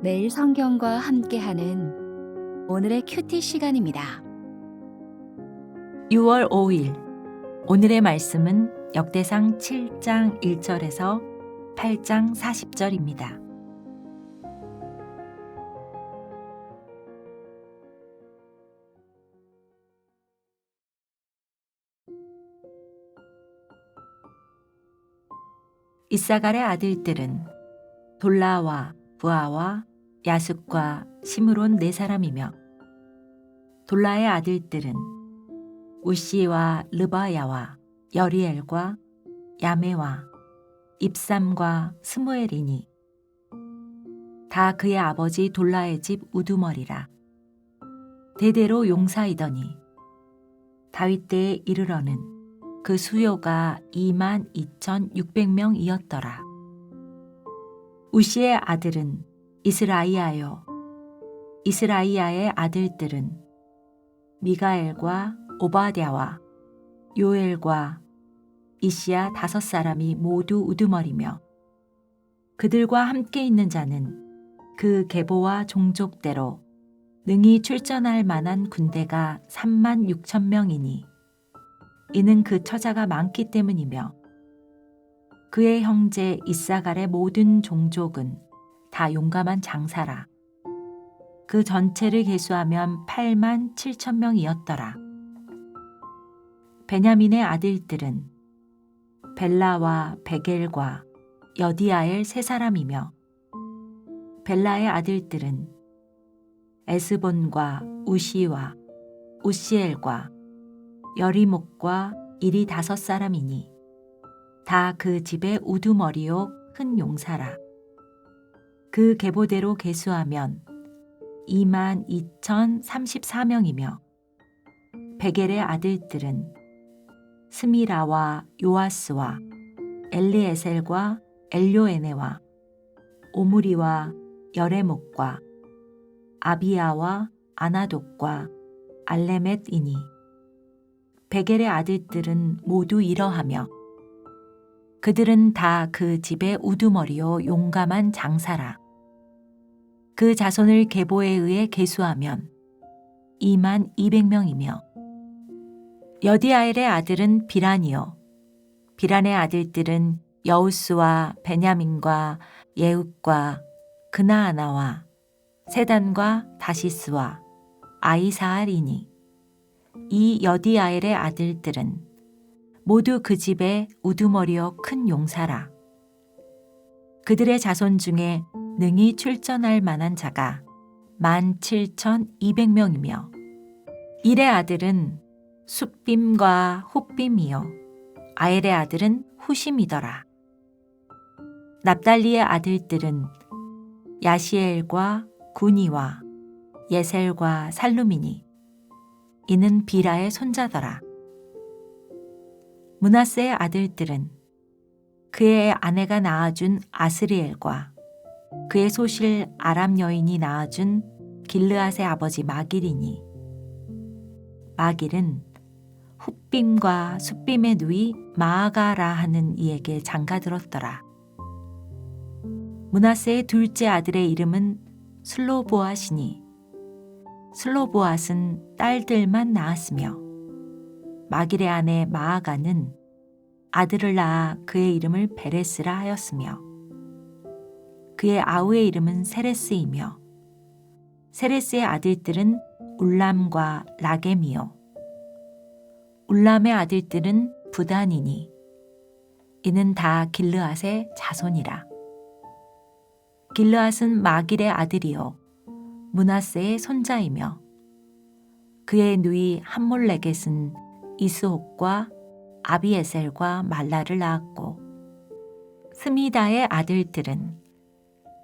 매일 성경과 함께하는 오늘의 큐티 시간입니다. 6월 5일 오늘의 말씀은 역대상 7장 1절에서 8장 40절입니다. 이사갈의 아들들은 돌라와 부아와 야숫과 시므론 네 사람이며, 돌라의 아들들은 우시와 르바야와 여리엘과 야메와 입삼과 스무엘이니 다 그의 아버지 돌라의 집 우두머리라. 대대로 용사이더니 다윗 때에 이르러는 그 수요가 22,600명이었더라. 우시의 아들은 이스라이아요. 이스라이아의 아들들은 미가엘과 오바댜와 요엘과 이시야 5사람이 모두 우두머리며, 그들과 함께 있는 자는 그 계보와 종족대로 능히 출전할 만한 군대가 36,000명이니 이는 그 처자가 많기 때문이며, 그의 형제 이사갈의 모든 종족은 다 용감한 장사라. 그 전체를 계수하면 87,000명이었더라. 베냐민의 아들들은 벨라와 베겔과 여디아엘 세 사람이며, 벨라의 아들들은 에스본과 우시와 우시엘과 여리목과 이리 5사람이니 다 그 집의 우두머리요 큰 용사라. 그 계보대로 계수하면 22,034명이며, 베겔의 아들들은 스미라와 요아스와 엘리에셀과 엘요에네와 오므리와 여레목과 아비야와 아나독과 알레멧이니 베겔의 아들들은 모두 이러하며, 그들은 다 그 집의 우두머리요 용감한 장사라. 그 자손을 계보에 의해 계수하면 22,000명이며, 여디아엘의 아들은 비란이요. 비란의 아들들은 여우스와 베냐민과 예훗과 그나아나와 세단과 다시스와 아이사알이니 이 여디아엘의 아들들은 모두 그 집의 우두머리요 큰 용사라. 그들의 자손 중에 능히 출전할 만한 자가 17,200명이며, 일의 아들은 숫빔과 훗빔이요 아엘의 아들은 후심이더라. 납달리의 아들들은 야시엘과 구니와 예셀과 살루미니 이는 비라의 손자더라. 므낫세의 아들들은 그의 아내가 낳아준 아스리엘과 그의 소실 아람 여인이 낳아준 길르앗의 아버지 마길이니, 마길은 훗빔과 숫빔의 누이 마아가라 하는 이에게 장가들었더라. 므낫세의 둘째 아들의 이름은 슬로보앗이니 슬로보앗은 딸들만 낳았으며, 마길의 아내 마아가는 아들을 낳아 그의 이름을 베레스라 하였으며, 그의 아우의 이름은 세레스이며, 세레스의 아들들은 울람과 라겜이요 울람의 아들들은 부단이니 이는 다 길르앗의 자손이라. 길르앗은 마길의 아들이요 므낫세의 손자이며, 그의 누이 함몰레겟은 이스홉과 아비에셀과 말라를 낳았고, 스미다의 아들들은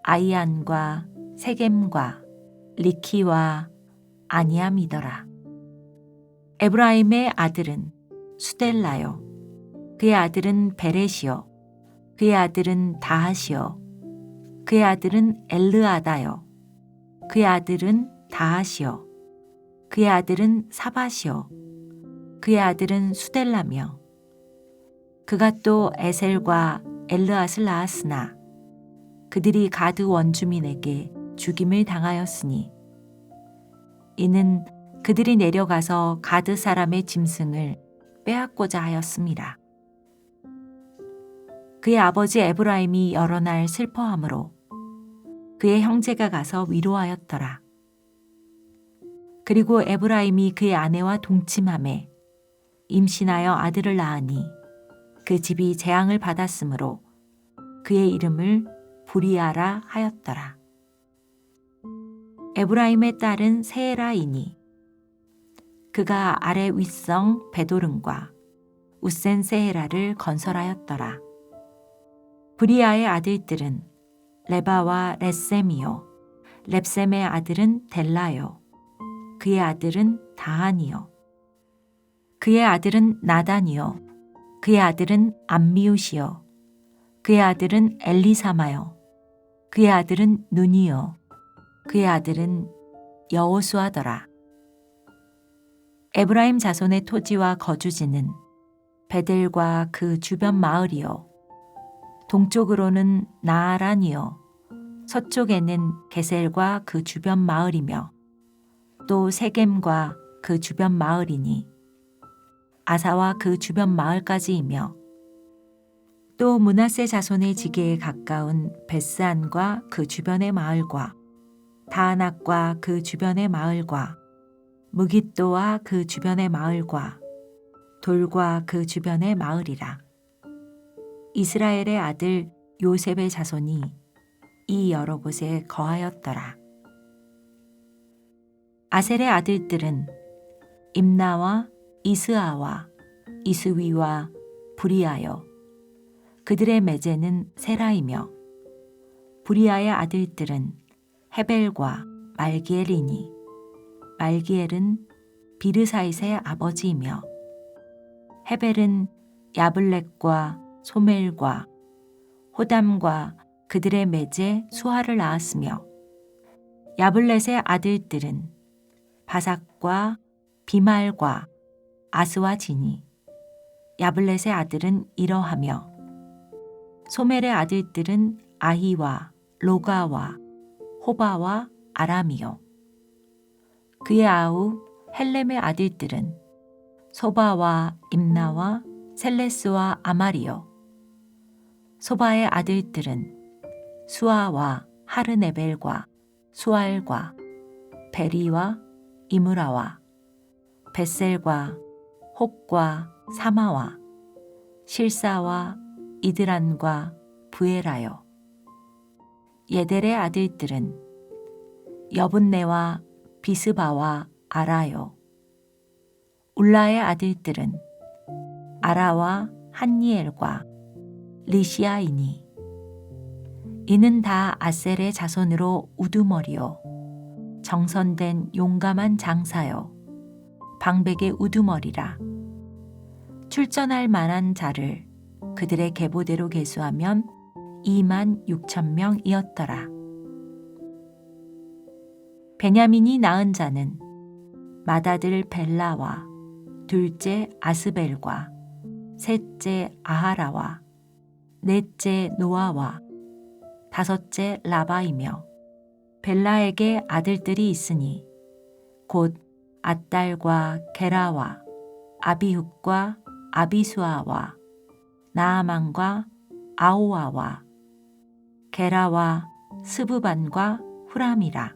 아이안과 세겜과 리키와 아니암이더라. 에브라임의 아들은 수델라요. 그의 아들은 베렛이요. 그의 아들은 다하시요. 그의 아들은 엘르아다요. 그의 아들은 다하시요. 그의 아들은 사바시요. 그의 아들은 수델라며, 그가 또 에셀과 엘르앗을 낳았으나 그들이 가드 원주민에게 죽임을 당하였으니 이는 그들이 내려가서 가드 사람의 짐승을 빼앗고자 하였습니다. 그의 아버지 에브라임이 여러 날 슬퍼하므로 그의 형제가 가서 위로하였더라. 그리고 에브라임이 그의 아내와 동침함에 임신하여 아들을 낳으니 그 집이 재앙을 받았으므로 그의 이름을 부리아라 하였더라. 에브라임의 딸은 세라이니 그가 아래 윗성 베도름과 우센 세헤라를 건설하였더라. 브리아의 아들들은 레바와 렛셈이요 렙셈의 아들은 델라요 그의 아들은 다한이요 그의 아들은 나단이요 그의 아들은 암미웃이요 그의 아들은 엘리사마요 그의 아들은 눈이요 그의 아들은 여호수아더라. 에브라임 자손의 토지와 거주지는 베델과 그 주변 마을이요 동쪽으로는 나아란이요 서쪽에는 게셀과 그 주변 마을이며 또 세겜과 그 주변 마을이니 아사와 그 주변 마을까지이며 또 므낫세 자손의 지게에 가까운 베스안과 그 주변의 마을과 다아낙과 그 주변의 마을과 무깃도와 그 주변의 마을과 돌과 그 주변의 마을이라. 이스라엘의 아들 요셉의 자손이 이 여러 곳에 거하였더라. 아셀의 아들들은 임나와 이스아와 이스위와 부리아여 그들의 매제는 세라이며 부리아의 아들들은 헤벨과 말기엘이니 말기엘은 비르사잇의 아버지이며 헤벨은 야블렉과 소멜과 호담과 그들의 매제 수아를 낳았으며 야블렛의 아들들은 바삭과 비말과 아스와 지니 야블렛의 아들은 이러하며 소멜의 아들들은 아히와 로가와 호바와 아람이요 그의 아우 헬렘의 아들들은 소바와 임나와 셀레스와 아말이요 소바의 아들들은 수아와 하르네벨과 수알과 베리와 이므라와 벳셀과 혹과 사마와 실사와 이드란과 부에라요 예델의 아들들은 여분네와 비스바와 아라요 울라의 아들들은 아라와 한니엘과 리시아이니 이는 다 아셀의 자손으로 우두머리요 정선된 용감한 장사요 방백의 우두머리라. 출전할 만한 자를 그들의 계보대로 계수하면 26,000명이었더라. 베냐민이 낳은 자는 맏아들 벨라와 둘째 아스벨과 셋째 아하라와 넷째 노아와 다섯째 라바이며 벨라에게 아들들이 있으니 곧 앗달과 게라와 아비훗과 아비수아와 나아만과 아오아와 게라와 스브반과 후람이라.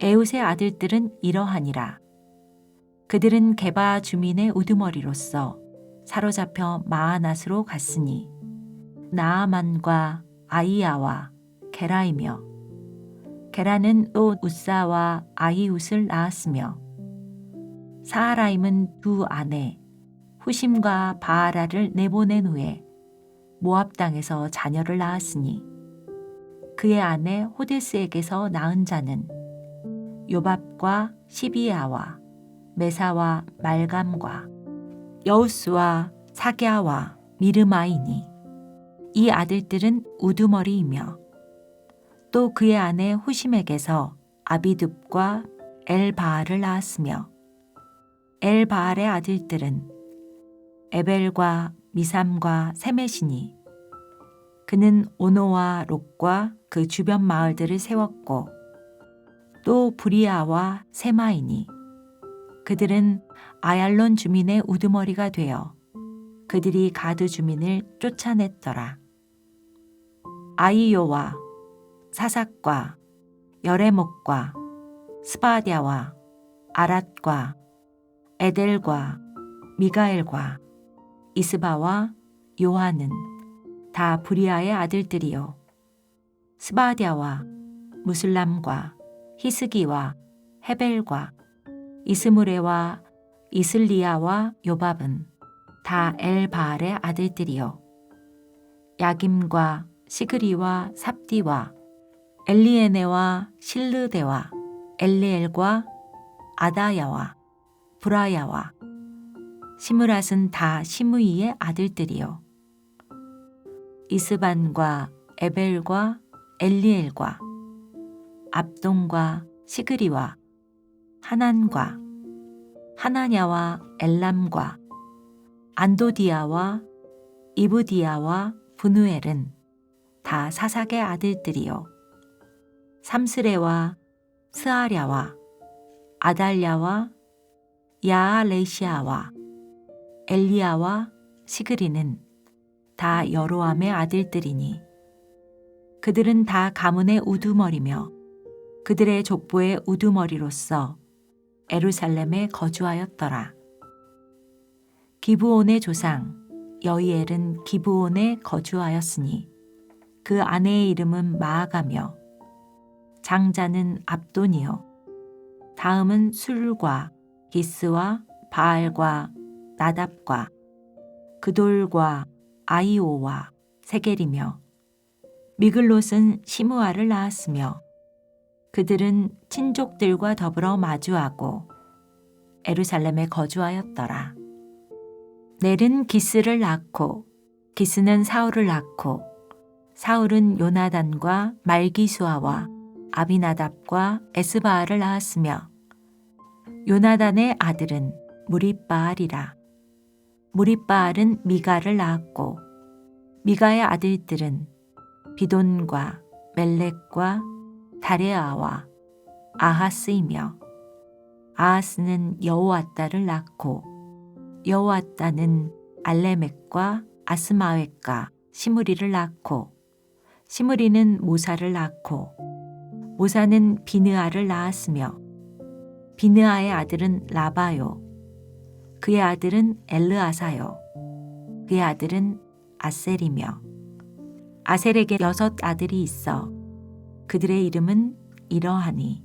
에웃의 아들들은 이러하니라. 그들은 게바 주민의 우두머리로서 사로잡혀 마아낫으로 갔으니 나아만과 아이야와 게라이며 게라는 또 우사와 아히웃을 낳았으며 사하라임은 두 아내 후심과 바아라를 내보낸 후에 모압 땅에서 자녀를 낳았으니 그의 아내 호데스에게서 낳은 자는 요밥과 시비야와 메사와 말감과 여우스와 사갸와 미르마이니 이 아들들은 우두머리이며 또 그의 아내 후심에게서 아비둡과 엘바알을 낳았으며 엘바알의 아들들은 에벨과 미삼과 세메시니 그는 오노와 롯과 그 주변 마을들을 세웠고 또 브리아와 세마이니 그들은 아얄론 주민의 우두머리가 되어 그들이 가드 주민을 쫓아냈더라. 아이요와 사삭과 여레목과 스바랴와 아랏과 에델과 미가엘과 이스바와 요한은 다 브리아의 아들들이요 스바랴와 무슬람과 히스기와 헤벨과 이스무레와 이슬리야와 요밥은 다 엘바알의 아들들이요 야김과 시그리와 삽디와 엘리에네와 실르데와 엘리엘과 아다야와 브라야와 시므랏은 다 시므이의 아들들이요 이스반과 에벨과 엘리엘과 압동과 시그리와 하난과 하나냐와 엘람과 안도디아와 이브디아와 분우엘은 다 사삭의 아들들이요 삼스레와 스아랴와 아달랴와 야알레시아와 엘리야와 시그리는 다 여로함의 아들들이니 그들은 다 가문의 우두머리며 그들의 족보의 우두머리로서 에루살렘에 거주하였더라. 기브온의 조상 여이엘은 기브온에 거주하였으니 그 아내의 이름은 마아가며 장자는 압돈이요 다음은 술과 기스와 바알과 나답과 그돌과 아이오와 세겔이며 미글롯은 시므아를 낳았으며 그들은 친족들과 더불어 마주하고 에루살렘에 거주하였더라. 넬은 기스를 낳고 기스는 사울을 낳고 사울은 요나단과 말기수아와 아비나답과 에스바알을 낳았으며 요나단의 아들은 무립바알이라. 무립바알은 미가를 낳았고 미가의 아들들은 비돈과 멜렉과 다레아와 아하스이며 아하스는 여호아따를 낳고 여호아따는 알레멕과 아스마웻과 시므리를 낳고 시므리는 모사를 낳고 모사는 비느아를 낳았으며 비느아의 아들은 라바요 그의 아들은 엘르아사요 그의 아들은 아셀이며 아셀에게 6 아들이 있어 그들의 이름은 이러하니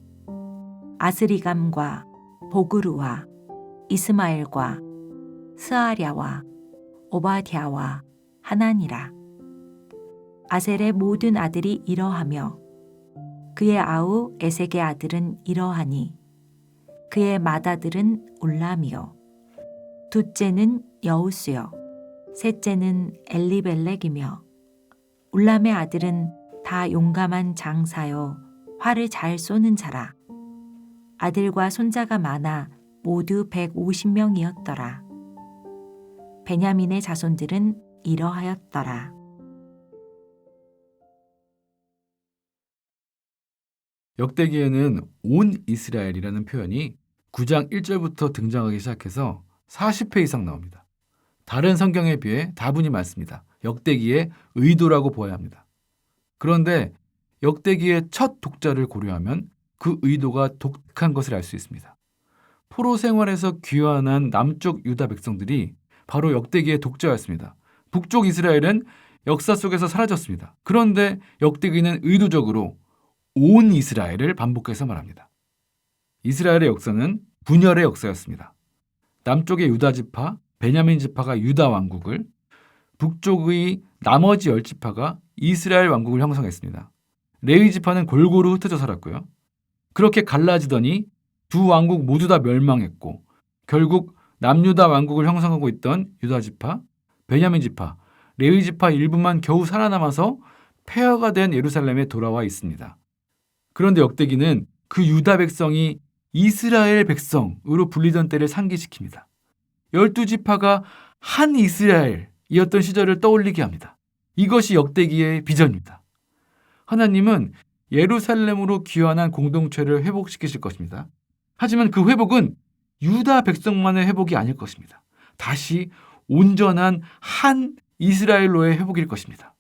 아스리감과 보그루와 이스마엘과 스아랴와 오바댜와 하나니라. 아셀의 모든 아들이 이러하며 그의 아우 에색의 아들은 이러하니 그의 맏아들은 울람이요 둘째는 여우스요 셋째는 엘리벨렉이며 울람의 아들은 다 용감한 장사요 활을 잘 쏘는 자라. 아들과 손자가 많아 모두 150명이었더라. 베냐민의 자손들은 이러하였더라. 역대기에는 온 이스라엘이라는 표현이 9장 1절부터 등장하기 시작해서 40회 이상 나옵니다. 다른 성경에 비해 다분히 많습니다. 역대기의 의도라고 보아야 합니다. 그런데 역대기의 첫 독자를 고려하면 그 의도가 독특한 것을 알 수 있습니다. 포로 생활에서 귀환한 남쪽 유다 백성들이 바로 역대기의 독자였습니다. 북쪽 이스라엘은 역사 속에서 사라졌습니다. 그런데 역대기는 의도적으로 온 이스라엘을 반복해서 말합니다. 이스라엘의 역사는 분열의 역사였습니다. 남쪽의 유다 지파, 베냐민 지파가 유다 왕국을, 북쪽의 나머지 10지파가 이스라엘 왕국을 형성했습니다. 레위 지파는 골고루 흩어져 살았고요. 그렇게 갈라지더니 두 왕국 모두 다 멸망했고 결국 남유다 왕국을 형성하고 있던 유다 지파, 베냐민 지파, 레위 지파 일부만 겨우 살아남아서 폐허가 된 예루살렘에 돌아와 있습니다. 그런데 역대기는 그 유다 백성이 이스라엘 백성으로 불리던 때를 상기시킵니다. 12지파가 한 이스라엘이었던 시절을 떠올리게 합니다. 이것이 역대기의 비전입니다. 하나님은 예루살렘으로 귀환한 공동체를 회복시키실 것입니다. 하지만 그 회복은 유다 백성만의 회복이 아닐 것입니다. 다시 온전한 한 이스라엘로의 회복일 것입니다.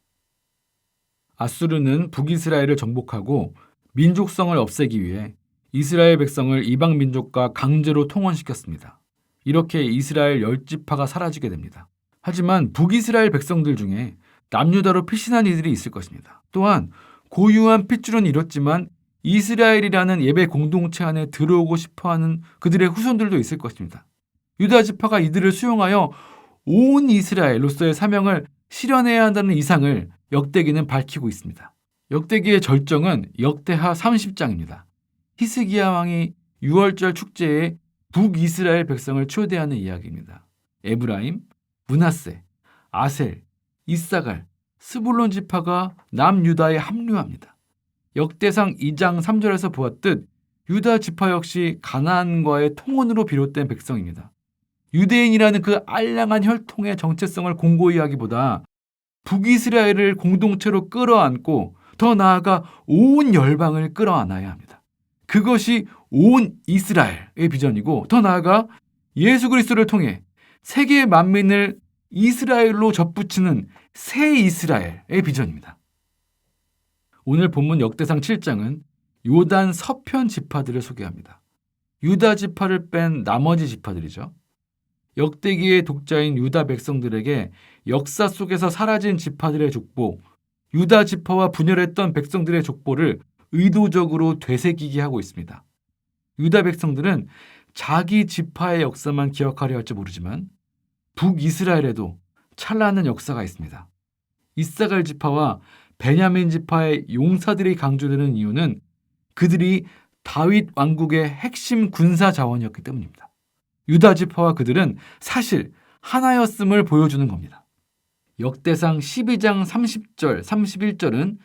아수르는 북이스라엘을 정복하고 민족성을 없애기 위해 이스라엘 백성을 이방 민족과 강제로 통혼시켰습니다. 이렇게 이스라엘 10지파가 사라지게 됩니다. 하지만 북이스라엘 백성들 중에 남유다로 피신한 이들이 있을 것입니다. 또한 고유한 핏줄은 이뤘지만 이스라엘이라는 예배 공동체 안에 들어오고 싶어하는 그들의 후손들도 있을 것입니다. 유다 지파가 이들을 수용하여 온 이스라엘로서의 사명을 실현해야 한다는 이상을 역대기는 밝히고 있습니다. 역대기의 절정은 역대하 30장입니다. 히스기야 왕이 6월절 축제에 북이스라엘 백성을 초대하는 이야기입니다. 에브라임, 므낫세, 아셀, 이사갈, 스불론 지파가 남유다에 합류합니다. 역대상 2장 3절에서 보았듯 유다 지파 역시 가나안과의 통혼으로 비롯된 백성입니다. 유대인이라는 그 알량한 혈통의 정체성을 공고히 하기보다 북이스라엘을 공동체로 끌어안고 더 나아가 온 열방을 끌어안아야 합니다. 그것이 온 이스라엘의 비전이고 더 나아가 예수 그리스도를 통해 세계 만민을 이스라엘로 접붙이는 새 이스라엘의 비전입니다. 오늘 본문 역대상 7장은 요단 서편 지파들을 소개합니다. 유다 지파를 뺀 나머지 지파들이죠. 역대기의 독자인 유다 백성들에게 역사 속에서 사라진 지파들의 족보, 유다 지파와 분열했던 백성들의 족보를 의도적으로 되새기게 하고 있습니다. 유다 백성들은 자기 지파의 역사만 기억하려 할지 모르지만 북이스라엘에도 찬란한 역사가 있습니다. 이사갈 지파와 베냐민 지파의 용사들이 강조되는 이유는 그들이 다윗 왕국의 핵심 군사 자원이었기 때문입니다. 유다 지파와 그들은 사실 하나였음을 보여주는 겁니다. 역대상 12장 30절, 31절은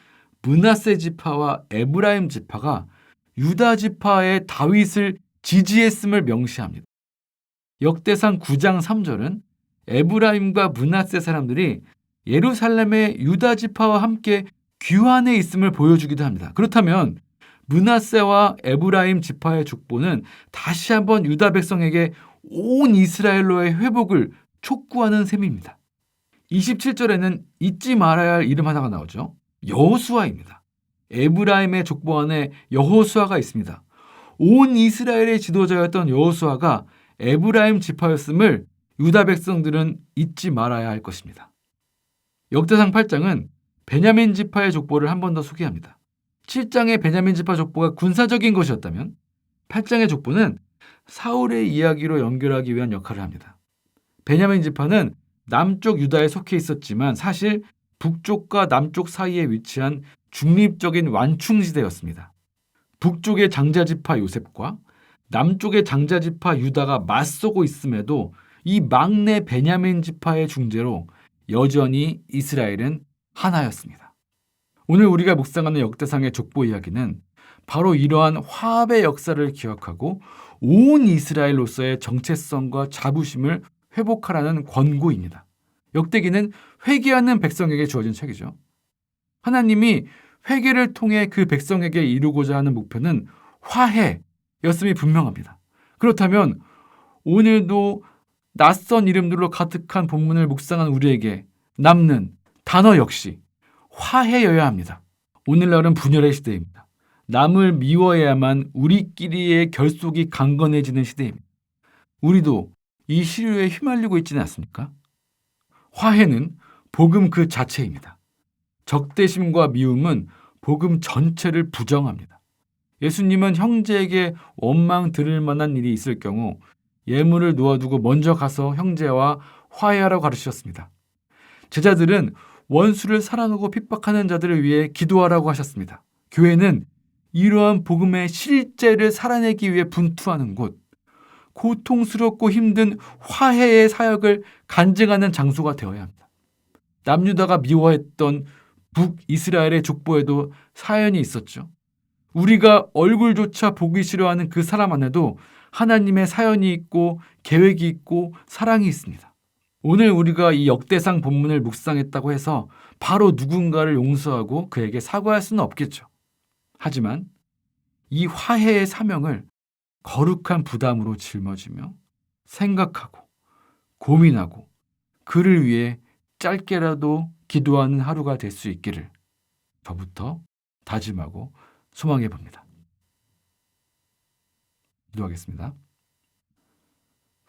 므낫세 지파와 에브라임 지파가 유다 지파의 다윗을 지지했음을 명시합니다. 역대상 9장 3절은 에브라임과 므낫세 사람들이 예루살렘의 유다 지파와 함께 귀환해 있음을 보여주기도 합니다. 그렇다면 므낫세와 에브라임 지파의 족보는 다시 한번 유다 백성에게 온 이스라엘로의 회복을 촉구하는 셈입니다. 27절에는 잊지 말아야 할 이름 하나가 나오죠. 여호수아입니다. 에브라임의 족보 안에 여호수아가 있습니다. 온 이스라엘의 지도자였던 여호수아가 에브라임 지파였음을 유다 백성들은 잊지 말아야 할 것입니다. 역대상 8장은 베냐민 지파의 족보를 한 번 더 소개합니다. 7장의 베냐민 지파 족보가 군사적인 것이었다면 8장의 족보는 사울의 이야기로 연결하기 위한 역할을 합니다. 베냐민 지파는 남쪽 유다에 속해 있었지만 사실 북쪽과 남쪽 사이에 위치한 중립적인 완충지대였습니다. 북쪽의 장자지파 요셉과 남쪽의 장자지파 유다가 맞서고 있음에도 이 막내 베냐민 지파의 중재로 여전히 이스라엘은 하나였습니다. 오늘 우리가 묵상하는 역대상의 족보 이야기는 바로 이러한 화합의 역사를 기억하고 온 이스라엘로서의 정체성과 자부심을 회복하라는 권고입니다. 역대기는 회개하는 백성에게 주어진 책이죠. 하나님이 회개를 통해 그 백성에게 이루고자 하는 목표는 화해였음이 분명합니다. 그렇다면 오늘도 낯선 이름들로 가득한 본문을 묵상한 우리에게 남는 단어 역시 화해여야 합니다. 오늘날은 분열의 시대입니다. 남을 미워해야만 우리끼리의 결속이 강건해지는 시대입니다. 우리도 이 시류에 휘말리고 있지는 않습니까? 화해는 복음 그 자체입니다. 적대심과 미움은 복음 전체를 부정합니다. 예수님은 형제에게 원망 들을 만한 일이 있을 경우 예물을 놓아두고 먼저 가서 형제와 화해하라고 가르치셨습니다. 제자들은 원수를 사랑하고 핍박하는 자들을 위해 기도하라고 하셨습니다. 교회는 이러한 복음의 실제를 살아내기 위해 분투하는 곳, 고통스럽고 힘든 화해의 사역을 간증하는 장소가 되어야 합니다. 남유다가 미워했던 북이스라엘의 족보에도 사연이 있었죠. 우리가 얼굴조차 보기 싫어하는 그 사람 안에도 하나님의 사연이 있고 계획이 있고 사랑이 있습니다. 오늘 우리가 이 역대상 본문을 묵상했다고 해서 바로 누군가를 용서하고 그에게 사과할 수는 없겠죠. 하지만 이 화해의 사명을 거룩한 부담으로 짊어지며 생각하고 고민하고 그를 위해 짧게라도 기도하는 하루가 될 수 있기를 저부터 다짐하고 소망해 봅니다. 기도하겠습니다.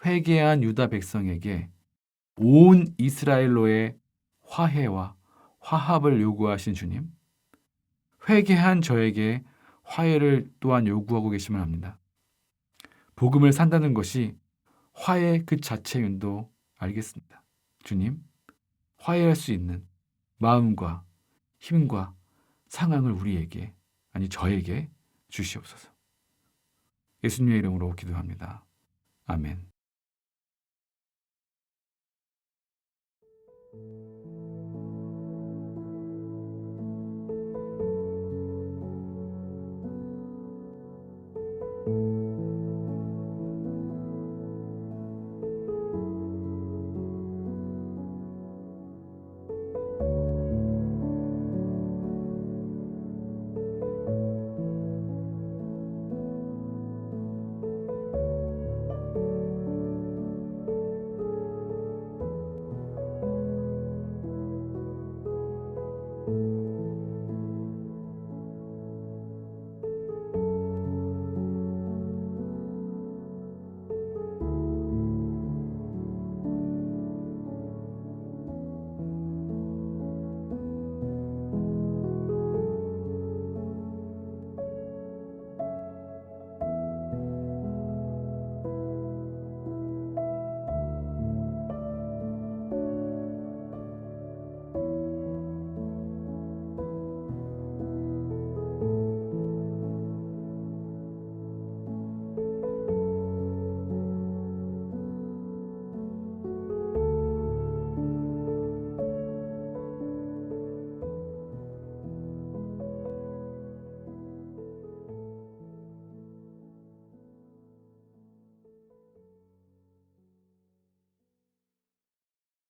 회개한 유다 백성에게 온 이스라엘로의 화해와 화합을 요구하신 주님, 회개한 저에게 화해를 또한 요구하고 계시면 합니다. 복음을 산다는 것이 화해 그 자체인도 알겠습니다. 주님, 화해할 수 있는 마음과 힘과 상황을 우리에게, 아니 저에게 주시옵소서. 예수님의 이름으로 기도합니다. 아멘.